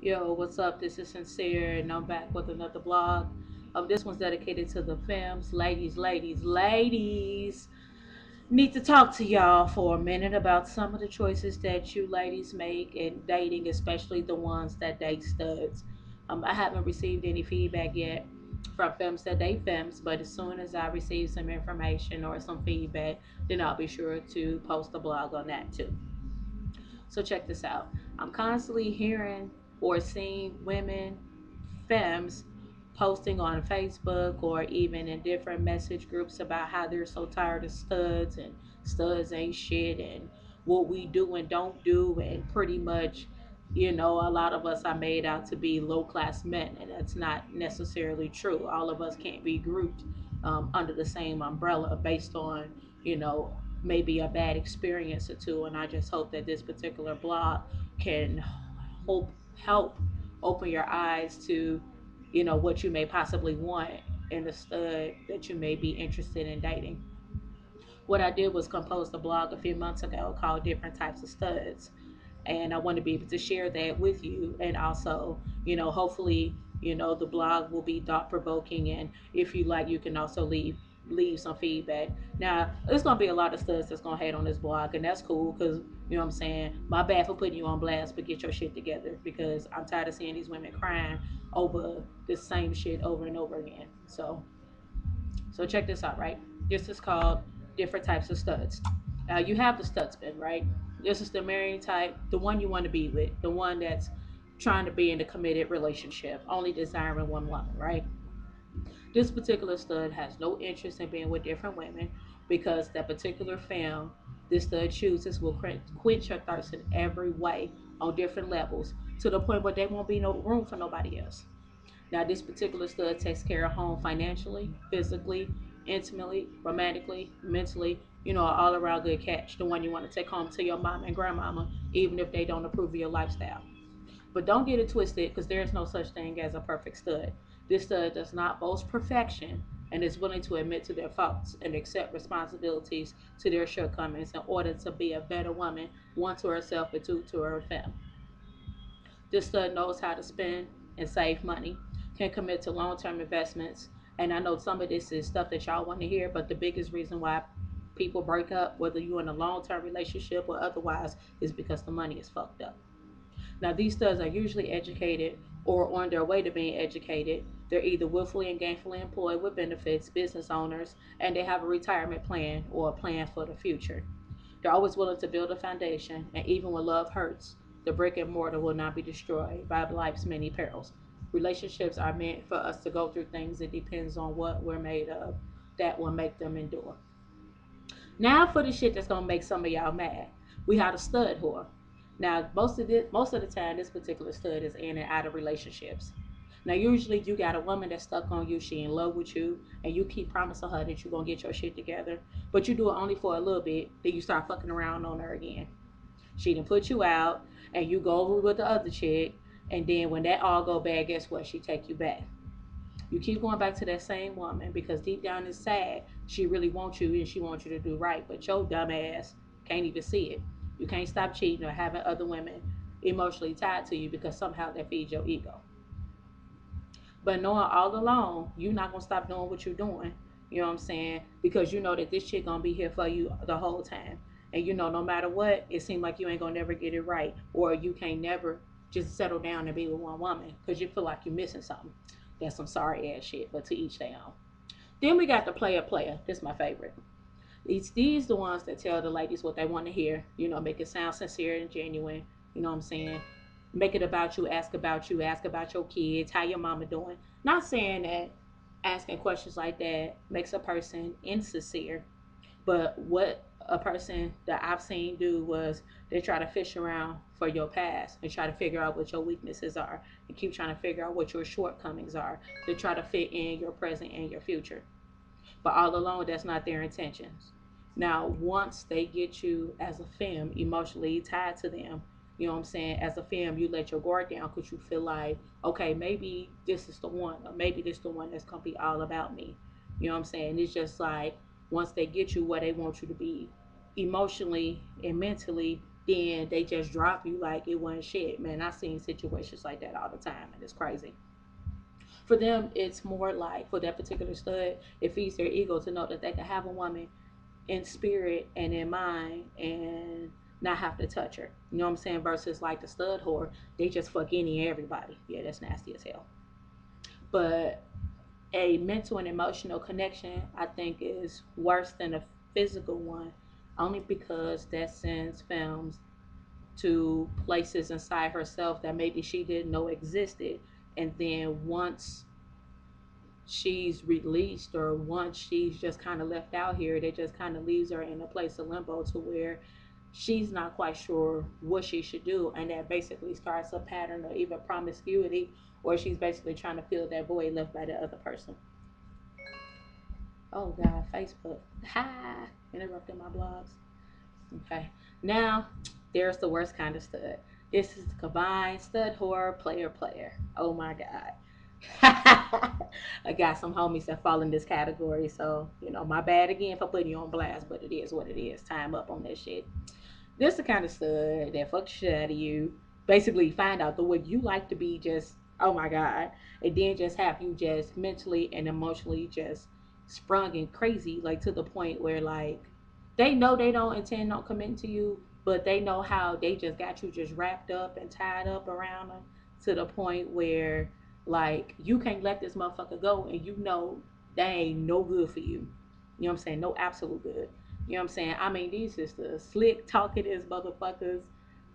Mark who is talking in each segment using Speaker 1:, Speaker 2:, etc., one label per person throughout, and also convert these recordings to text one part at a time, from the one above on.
Speaker 1: Yo, what's up? This is Sincere, and I'm back with another vlog. This one's dedicated to the femmes, ladies. Need to talk to y'all for a minute about some of the choices that you ladies make in dating, especially the ones that date studs. I haven't received any feedback yet from femmes that date femmes, but as soon as I receive some information or some feedback, then I'll be sure to post a blog on that too. So check this out. I'm constantly hearing or seeing women, femmes, posting on Facebook or even in different message groups about how they're so tired of studs and studs ain't shit and what we do and don't do, and pretty much, a lot of us are made out to be low class men, and that's not necessarily true. All of us can't be grouped under the same umbrella based on, maybe a bad experience or two. And I just hope that this particular blog can help open your eyes to, what you may possibly want in the stud that you may be interested in dating. What I did was compose a blog a few months ago called Different Types of Studs. And I want to be able to share that with you. And also, hopefully, the blog will be thought provoking. And if you like, you can also leave some feedback. Now, there's gonna be a lot of studs that's gonna hate on this blog, and that's cool because what I'm saying. My bad for putting you on blast, but get your shit together because I'm tired of seeing these women crying over the same shit over and over again. So check this out, right? This is called Different Types of Studs. You have the studsband, right? This is the marrying type, the one you want to be with, the one that's trying to be in a committed relationship, only desiring one woman, right? This particular stud has no interest in being with different women because that particular femme this stud chooses will quench your thirst in every way on different levels to the point where there won't be no room for nobody else. Now, this particular stud takes care of home financially, physically, intimately, romantically, mentally, all around good catch. The one you want to take home to your mama and grandmama, even if they don't approve of your lifestyle. But don't get it twisted because there is no such thing as a perfect stud. This stud does not boast perfection and is willing to admit to their faults and accept responsibilities to their shortcomings in order to be a better woman, one to herself and two to her family. This stud knows how to spend and save money, can commit to long term investments. And I know some of this is stuff that y'all want to hear, but the biggest reason why people break up, whether you're in a long term relationship or otherwise, is because the money is fucked up. Now, these studs are usually educated or on their way to being educated. They're either willfully and gainfully employed with benefits, business owners, and they have a retirement plan or a plan for the future. They're always willing to build a foundation, and even when love hurts, the brick and mortar will not be destroyed by life's many perils. Relationships are meant for us to go through things. It depends on what we're made of that will make them endure. Now for the shit that's gonna make some of y'all mad. We have a stud whore. Now most of the time this particular stud is in and out of relationships. Now usually you got a woman that's stuck on you, she in love with you, and you keep promising her that you're gonna get your shit together, but you do it only for a little bit, then you start fucking around on her again. She done put you out and you go over with the other chick, and then when that all go bad, guess what? She take you back. You keep going back to that same woman because deep down inside, she really wants you and she wants you to do right. But your dumb ass can't even see it. You can't stop cheating or having other women emotionally tied to you because somehow that feeds your ego. But knowing all along, you're not gonna stop doing what you're doing. You know what I'm saying? Because you know that this chick gonna be here for you the whole time. And no matter what, it seems like you ain't gonna never get it right. Or you can't never just settle down and be with one woman because you feel like you're missing something. That's some sorry ass shit, but to each their own. Then we got the playa-playa. This is my favorite. These the ones that tell the ladies what they want to hear. Make it sound sincere and genuine. You know what I'm saying? Make it about you. Ask about your kids. How your mama doing? Not saying that asking questions like that makes a person insincere, but what a person that I've seen do was they try to fish around for your past and try to figure out what your weaknesses are and keep trying to figure out what your shortcomings are to try to fit in your present and your future. But all along, that's not their intentions. Now, once they get you as a femme emotionally tied to them, you know what I'm saying? As a femme, you let your guard down because you feel like, okay, maybe this is the one, or maybe this is the one that's gonna be all about me. You know what I'm saying? It's just like once they get you where they want you to be emotionally and mentally, then they just drop you like it wasn't shit. Man, I've seen situations like that all the time, and it's crazy. For them, it's more like, for that particular stud, it feeds their ego to know that they can have a woman in spirit and in mind and not have to touch her. You know what I'm saying? Versus like the stud whore, they just fuck any and everybody. Yeah, that's nasty as hell. But a mental and emotional connection, I think, is worse than a physical one, only because that sends Femmes to places inside herself that maybe she didn't know existed. And then once she's released, or once she's just kind of left out here, that just kind of leaves her in a place of limbo to where she's not quite sure what she should do. And that basically starts a pattern of either promiscuity, or she's basically trying to fill that void left by the other person. Oh God, Facebook. Ha! Interrupting my blogs. Okay. Now, there's the worst kind of stud. This is the combined stud whore player. Oh my God. I got some homies that fall in this category, so my bad again for putting you on blast, but it is what it is. Time up on that shit. This the kind of stud that fuck shit out of you. Basically, find out the way you like to be, just oh my God, and then just have you just mentally and emotionally just sprung and crazy, like to the point where like they know they don't intend on committing to you, but they know how they just got you just wrapped up and tied up around them to the point where like you can't let this motherfucker go, and they ain't no good for you. You know what I'm saying? No absolute good. You know what I'm saying? I mean, these is the slick talking as motherfuckers.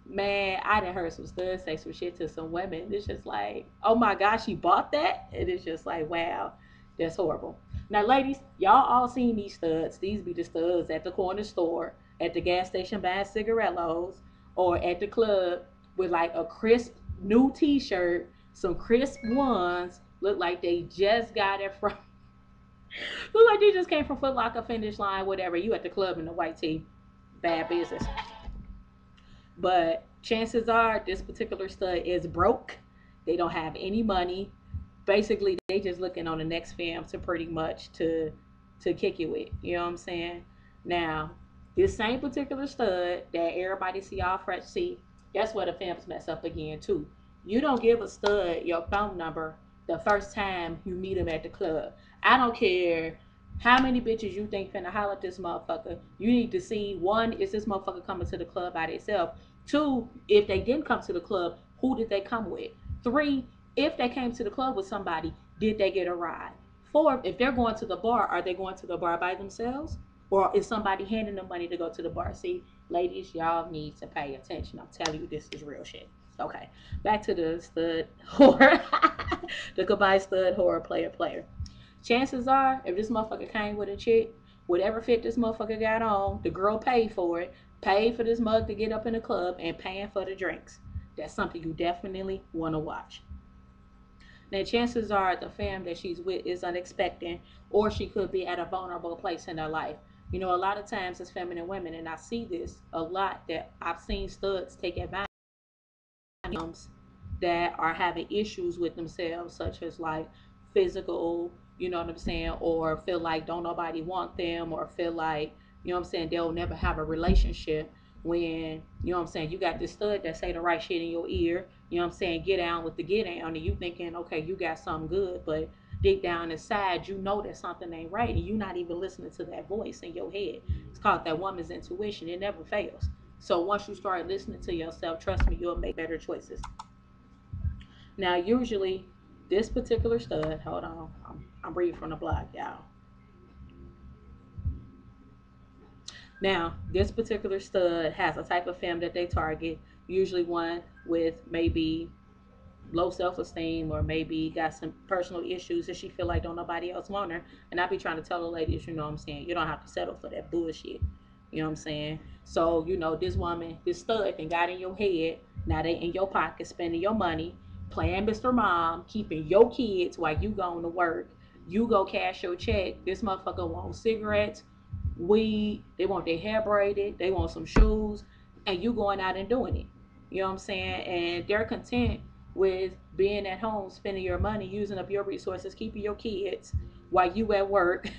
Speaker 1: Man, I done heard some studs say some shit to some women. It's just like, oh my gosh, she bought that? And it's just like, wow, that's horrible. Now, ladies, y'all all seen these studs. These be the studs at the corner store, at the gas station buying cigarettos, or at the club with like a crisp new t-shirt, some crisp ones, look like they just got it from look like they just came from Foot Locker, Finish Line, whatever. You at the club in the white tee. Bad business. But chances are this particular stud is broke. They don't have any money. Basically, they just looking on the next fam to pretty much to kick it with. You know what I'm saying? Now, this same particular stud that everybody see all fresh see, that's where the fams mess up again too. You don't give a stud your phone number the first time you meet him at the club. I don't care how many bitches you think finna holler at this motherfucker. You need to see, one, is this motherfucker coming to the club by themselves? Two, if they didn't come to the club, who did they come with? Three, if they came to the club with somebody, did they get a ride? Four, if they're going to the bar, are they going to the bar by themselves? Or is somebody handing them money to go to the bar? See, ladies, y'all need to pay attention. I'm telling you, this is real shit. Okay, back to the stud whore. The goodbye stud whore player. Chances are, if this motherfucker came with a chick, whatever fit this motherfucker got on, the girl paid for it, paid for this mug to get up in the club, and paying for the drinks. That's something you definitely want to watch. Now, chances are the fam that she's with is unexpected, or she could be at a vulnerable place in her life. A lot of times as feminine women, and I see this a lot, that I've seen studs take advantage that are having issues with themselves, such as like physical, you know what I'm saying, or feel like don't nobody want them, or feel like, what I'm saying, they'll never have a relationship. When, what I'm saying, you got this stud that say the right shit in your ear, what I'm saying, get down with the get down, and you thinking, okay, you got something good, but deep down inside, you know that something ain't right, and you're not even listening to that voice in your head. It's called that woman's intuition. It never fails. So once you start listening to yourself, trust me, you'll make better choices. Now, usually, this particular stud, hold on, I'm reading from the blog, y'all. Now, this particular stud has a type of femme that they target, usually one with maybe low self-esteem, or maybe got some personal issues that she feel like don't nobody else want her. And I be trying to tell the ladies, you know what I'm saying, you don't have to settle for that bullshit. You know what I'm saying? So, this woman, this stud and got in your head. Now they in your pocket spending your money, playing Mr. Mom, keeping your kids while you going to work. You go cash your check. This motherfucker wants cigarettes, weed, they want their hair braided, they want some shoes, and you going out and doing it. You know what I'm saying? And they're content with being at home, spending your money, using up your resources, keeping your kids while you at work,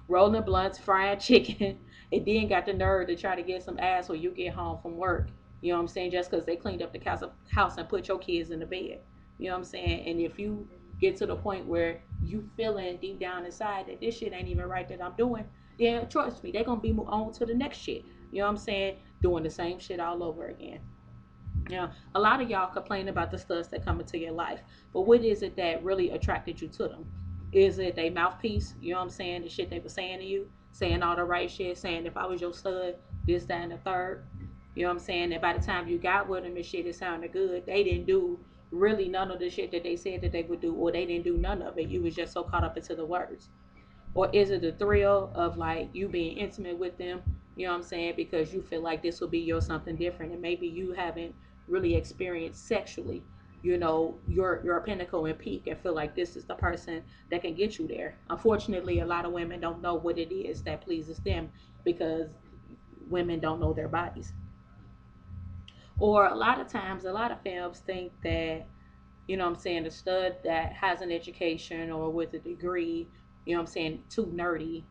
Speaker 1: rolling blunts, frying chicken, and then got the nerve to try to get some ass when you get home from work. You know what I'm saying? Just because they cleaned up the house and put your kids in the bed. You know what I'm saying? And if you get to the point where you feeling deep down inside that this shit ain't even right that I'm doing, then trust me, they're gonna be on to the next shit. You know what I'm saying? Doing the same shit all over again. Now, a lot of y'all complain about the studs that come into your life, but what is it that really attracted you to them? Is it they mouthpiece? You know what I'm saying? The shit they were saying to you, saying all the right shit, saying if I was your stud, this, that, and the third. You know what I'm saying? And by the time you got with them and shit, it sounded good. They didn't do really none of the shit that they said that they would do, or they didn't do none of it. You was just so caught up into the words. Or is it the thrill of like you being intimate with them, you know what I'm saying, because you feel like this will be your something different and maybe you haven't really experienced sexually, you know, your pinnacle and peak and feel like this is the person that can get you there. Unfortunately, a lot of women don't know what it is that pleases them because women don't know their bodies. Or a lot of times a lot of femmes think that, you know what I'm saying, a stud that has an education or with a degree, you know what I'm saying, too nerdy,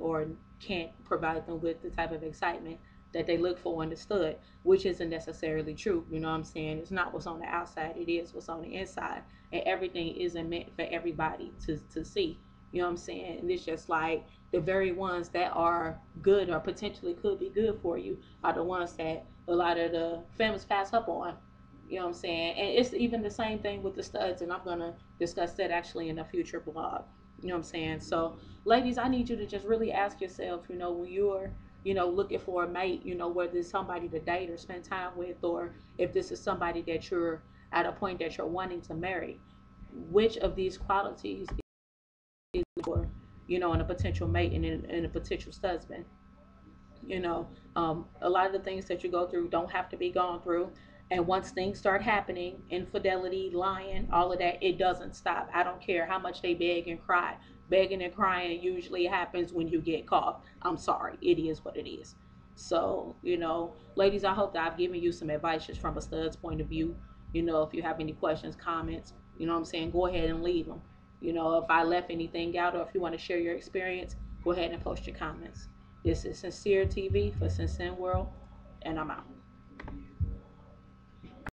Speaker 1: or can't provide them with the type of excitement that they look for in the stud, which isn't necessarily true. You know what I'm saying? It's not what's on the outside, it is what's on the inside. And everything isn't meant for everybody to see. You know what I'm saying? And it's just like the very ones that are good or potentially could be good for you are the ones that a lot of the families pass up on. You know what I'm saying? And it's even the same thing with the studs, and I'm gonna discuss that actually in a future blog. You know what I'm saying? So, ladies, I need you to just really ask yourself, you know, when you're, you know, looking for a mate, you know, whether it's somebody to date or spend time with, or if this is somebody that you're at a point that you're wanting to marry, which of these qualities is for, you know, in a potential mate and in a potential husband? You know, a lot of the things that you go through don't have to be gone through. And once things start happening, infidelity, lying, all of that, it doesn't stop. I don't care how much they beg and cry. Begging and crying usually happens when you get caught. I'm sorry, it is what it is. So, you know, ladies, I hope that I've given you some advice just from a stud's point of view. You know, if you have any questions, comments, you know what I'm saying, go ahead and leave them. You know, if I left anything out or if you want to share your experience, go ahead and post your comments. This is Sincere TV for Senz World, and I'm out.